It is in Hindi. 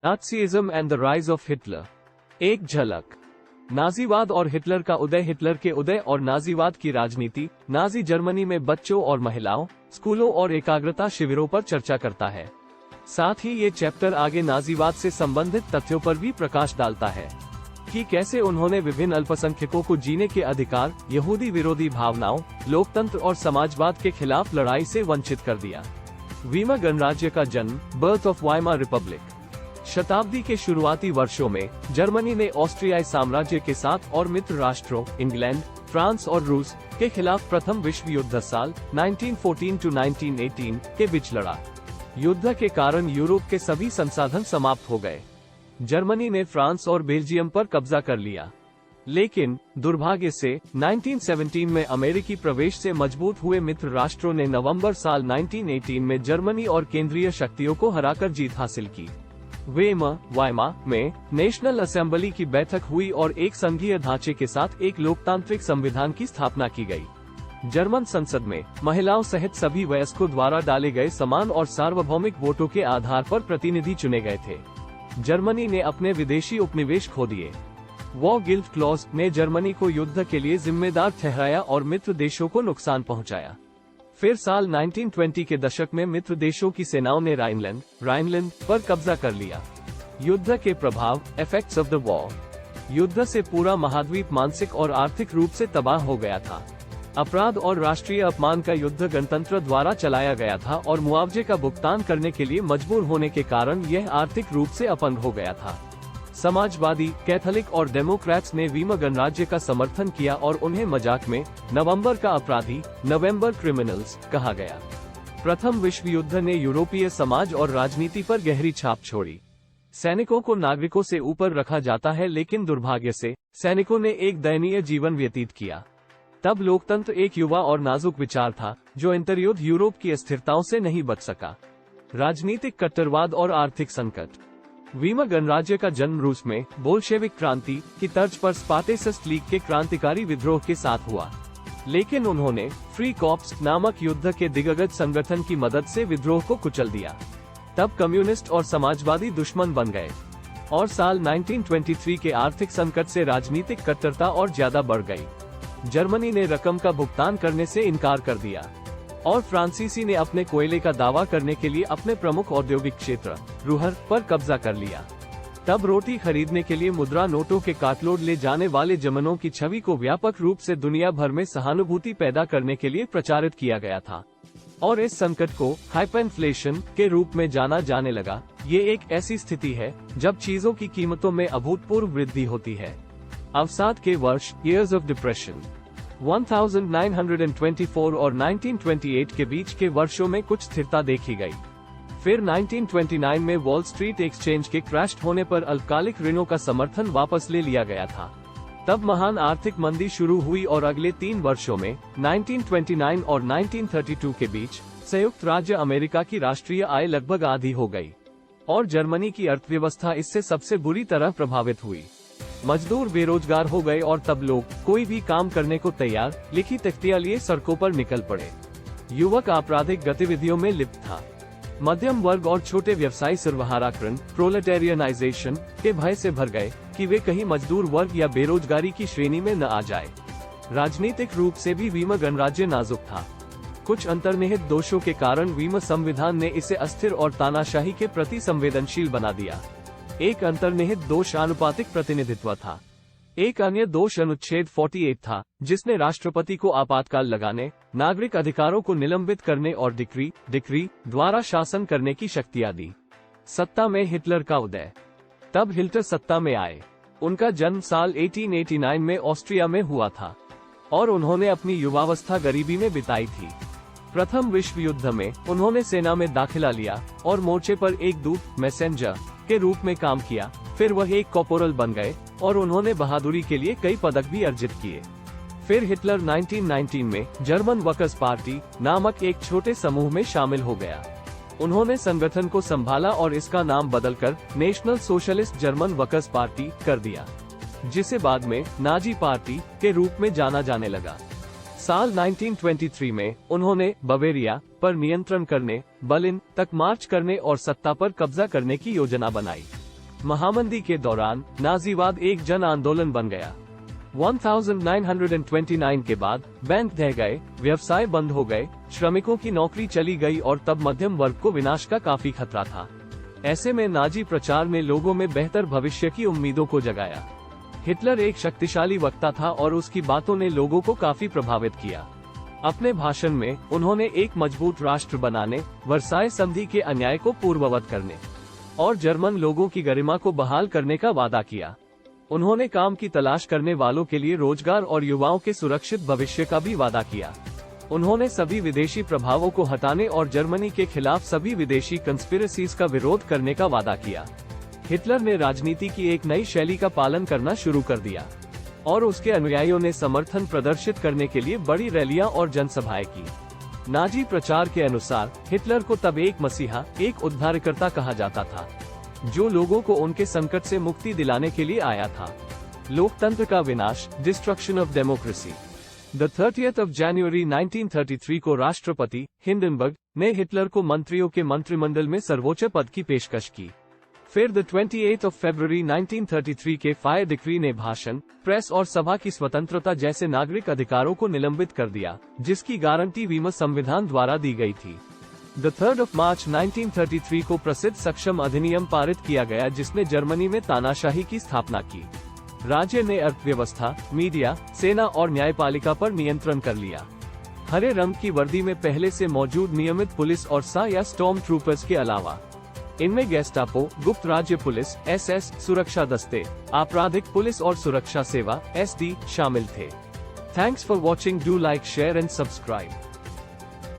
नाज़ीइज़्म and the rise of Hitler. एक झलक। नाजीवाद और हिटलर का उदय। हिटलर के उदय और नाजीवाद की राजनीति नाजी जर्मनी में बच्चों और महिलाओं, स्कूलों और एकाग्रता शिविरों पर चर्चा करता है। साथ ही ये चैप्टर आगे नाजीवाद से संबंधित तथ्यों पर भी प्रकाश डालता है कि कैसे उन्होंने विभिन्न अल्पसंख्यकों को जीने के अधिकार, यहूदी विरोधी भावनाओं, लोकतंत्र और समाजवाद के खिलाफ लड़ाई से वंचित कर दिया। वीमर गणराज्य का जन्म, बर्थ ऑफ वाइमार रिपब्लिक। शताब्दी के शुरुआती वर्षों में जर्मनी ने ऑस्ट्रियाई साम्राज्य के साथ और मित्र राष्ट्रों इंग्लैंड, फ्रांस और रूस के खिलाफ प्रथम विश्व युद्ध साल 1914-1918 के बीच लड़ा। युद्ध के कारण यूरोप के सभी संसाधन समाप्त हो गए। जर्मनी ने फ्रांस और बेल्जियम पर कब्जा कर लिया, लेकिन दुर्भाग्य से 1917 में अमेरिकी प्रवेश से मजबूत हुए मित्र राष्ट्रों ने नवंबर साल 1918 में जर्मनी और केंद्रीय शक्तियों को हराकर जीत हासिल की। वाइमार में नेशनल असेंबली की बैठक हुई और एक संघीय ढांचे के साथ एक लोकतांत्रिक संविधान की स्थापना की गई। जर्मन संसद में महिलाओं सहित सभी वयस्कों द्वारा डाले गए समान और सार्वभौमिक वोटों के आधार पर प्रतिनिधि चुने गए थे। जर्मनी ने अपने विदेशी उपनिवेश खो दिए। वॉर गिल्ट क्लॉज ने जर्मनी को युद्ध के लिए जिम्मेदार ठहराया और मित्र देशों को नुकसान पहुंचाया। फिर साल 1920 के दशक में मित्र देशों की सेनाओं ने राइनलैंड पर कब्जा कर लिया। युद्ध के प्रभाव, इफेक्ट्स ऑफ द वॉर। युद्ध से पूरा महाद्वीप मानसिक और आर्थिक रूप से तबाह हो गया था। अपराध और राष्ट्रीय अपमान का युद्ध गणतंत्र द्वारा चलाया गया था और मुआवजे का भुगतान करने के लिए मजबूर होने के कारण यह आर्थिक रूप से अपंग हो गया था। समाजवादी, कैथोलिक और डेमोक्रेट्स ने वीमर गणराज्य का समर्थन किया और उन्हें मजाक में नवंबर का अपराधी, नवंबर क्रिमिनल्स कहा गया। प्रथम विश्व युद्ध ने यूरोपीय समाज और राजनीति पर गहरी छाप छोड़ी। सैनिकों को नागरिकों से ऊपर रखा जाता है, लेकिन दुर्भाग्य से सैनिकों ने एक दयनीय जीवन व्यतीत किया। तब लोकतंत्र एक युवा और नाजुक विचार था जो इंटरयुद्ध यूरोप की अस्थिरताओं से नहीं बच सका। राजनीतिक कट्टरवाद और आर्थिक संकट। वीमर गणराज्य का जन्म रूस में बोल्शेविक क्रांति की तर्ज पर स्पार्टेकस लीग के क्रांतिकारी विद्रोह के साथ हुआ, लेकिन उन्होंने फ्री कॉर्प्स नामक युद्ध के दिग्गज संगठन की मदद से विद्रोह को कुचल दिया। तब कम्युनिस्ट और समाजवादी दुश्मन बन गए और साल 1923 के आर्थिक संकट से राजनीतिक कट्टरता और ज्यादा बढ़ गई। जर्मनी ने रकम का भुगतान करने से इनकार कर दिया और फ्रांसीसी ने अपने कोयले का दावा करने के लिए अपने प्रमुख औद्योगिक क्षेत्र रूहर पर कब्जा कर लिया। तब रोटी खरीदने के लिए मुद्रा नोटों के काटलोड ले जाने वाले जर्मनों की छवि को व्यापक रूप से दुनिया भर में सहानुभूति पैदा करने के लिए प्रचारित किया गया था और इस संकट को हाइपरइन्फ्लेशन के रूप में जाना जाने लगा। ये एक ऐसी स्थिति है जब चीजों की कीमतों में अभूतपूर्व वृद्धि होती है। अवसाद के वर्ष, ईयर्स ऑफ डिप्रेशन। 1924 और 1928 के बीच के वर्षों में कुछ स्थिरता देखी गई। फिर 1929 में वॉल स्ट्रीट एक्सचेंज के क्रैश होने पर अल्पकालिक ऋणों का समर्थन वापस ले लिया गया था। तब महान आर्थिक मंदी शुरू हुई और अगले 3 वर्षों में 1929 और 1932 के बीच संयुक्त राज्य अमेरिका की राष्ट्रीय आय लगभग आधी हो गई और जर्मनी की अर्थव्यवस्था इससे सबसे बुरी तरह प्रभावित हुई। मजदूर बेरोजगार हो गए और तब लोग कोई भी काम करने को तैयार लिखी तख्तियां लिए सड़कों पर निकल पड़े। युवक आपराधिक गतिविधियों में लिप्त था। मध्यम वर्ग और छोटे व्यवसायी सर्वहाराकरण प्रोलेटेरियनाइजेशन के भय से भर गए कि वे कहीं मजदूर वर्ग या बेरोजगारी की श्रेणी में न आ जाए। राजनीतिक रूप से भी वीमर गणराज्य नाजुक था। कुछ अंतर्निहित दोषों के कारण वीमर संविधान ने इसे अस्थिर और तानाशाही के प्रति संवेदनशील बना दिया। एक अंतर्निहित दोष आनुपातिक प्रतिनिधित्व था। एक अन्य दोष अनुच्छेद 48 था, जिसने राष्ट्रपति को आपातकाल लगाने, नागरिक अधिकारों को निलंबित करने और डिक्री द्वारा शासन करने की शक्तियां दी। सत्ता में हिटलर का उदय। तब हिटलर सत्ता में आए। उनका जन्म साल 1889 में ऑस्ट्रिया में हुआ था और उन्होंने अपनी युवावस्था गरीबी में बिताई थी। प्रथम विश्व युद्ध में उन्होंने सेना में दाखिला लिया और मोर्चे पर एक दूत मैसेंजर के रूप में काम किया। फिर वह एक कॉर्पोरल बन गए और उन्होंने बहादुरी के लिए कई पदक भी अर्जित किए। फिर हिटलर 1919 में जर्मन वर्कर्स पार्टी नामक एक छोटे समूह में शामिल हो गया। उन्होंने संगठन को संभाला और इसका नाम बदलकर national socialist German workers party कर दिया, जिसे बाद में नाजी पार्टी के रूप में जाना जाने लगा। साल 1923 में उन्होंने बवेरिया पर नियंत्रण करने, बर्लिन तक मार्च करने और सत्ता पर कब्जा करने की योजना बनाई। महामंदी के दौरान नाजीवाद एक जन आंदोलन बन गया। 1929 के बाद बैंक ढह गए, व्यवसाय बंद हो गए, श्रमिकों की नौकरी चली गई और तब मध्यम वर्ग को विनाश का काफी खतरा था। ऐसे में नाजी प्रचार ने लोगों में बेहतर भविष्य की उम्मीदों को जगाया। हिटलर एक शक्तिशाली वक्ता था और उसकी बातों ने लोगों को काफी प्रभावित किया। अपने भाषण में उन्होंने एक मजबूत राष्ट्र बनाने, वर्साय संधि के अन्याय को पूर्ववत करने और जर्मन लोगों की गरिमा को बहाल करने का वादा किया। उन्होंने काम की तलाश करने वालों के लिए रोजगार और युवाओं के सुरक्षित भविष्य का भी वादा किया। उन्होंने सभी विदेशी प्रभावों को हटाने और जर्मनी के खिलाफ सभी विदेशी कंस्पिरेसीज का विरोध करने का वादा किया। हिटलर ने राजनीति की एक नई शैली का पालन करना शुरू कर दिया और उसके अनुयायियों ने समर्थन प्रदर्शित करने के लिए बड़ी रैलियां और जनसभाएं की। नाजी प्रचार के अनुसार हिटलर को तब एक मसीहा, एक उद्धारकर्ता कहा जाता था, जो लोगों को उनके संकट से मुक्ति दिलाने के लिए आया था। लोकतंत्र का विनाश, destruction of democracy. The 30th of January 1933 को राष्ट्रपति हिंडनबर्ग ने हिटलर को मंत्रियों के मंत्रिमंडल में सर्वोच्च पद की पेशकश की। फिर द 28th of February 1933 के फायर डिक्री ने भाषण, प्रेस और सभा की स्वतंत्रता जैसे नागरिक अधिकारों को निलंबित कर दिया, जिसकी गारंटी वीमस संविधान द्वारा दी गई थी। द 3rd of March 1933 को प्रसिद्ध सक्षम अधिनियम पारित किया गया, जिसने जर्मनी में तानाशाही की स्थापना की। राज्य ने अर्थव्यवस्था, मीडिया, सेना और न्यायपालिका पर नियंत्रण कर लिया। हरे रंग की वर्दी में पहले से मौजूद नियमित पुलिस और सा या स्टॉर्म ट्रूपर्स के अलावा इनमें गेस्टापो, गुप्त राज्य पुलिस SS, सुरक्षा दस्ते, आपराधिक पुलिस और सुरक्षा सेवा SD शामिल थे। Thanks for watching, do like, share and subscribe.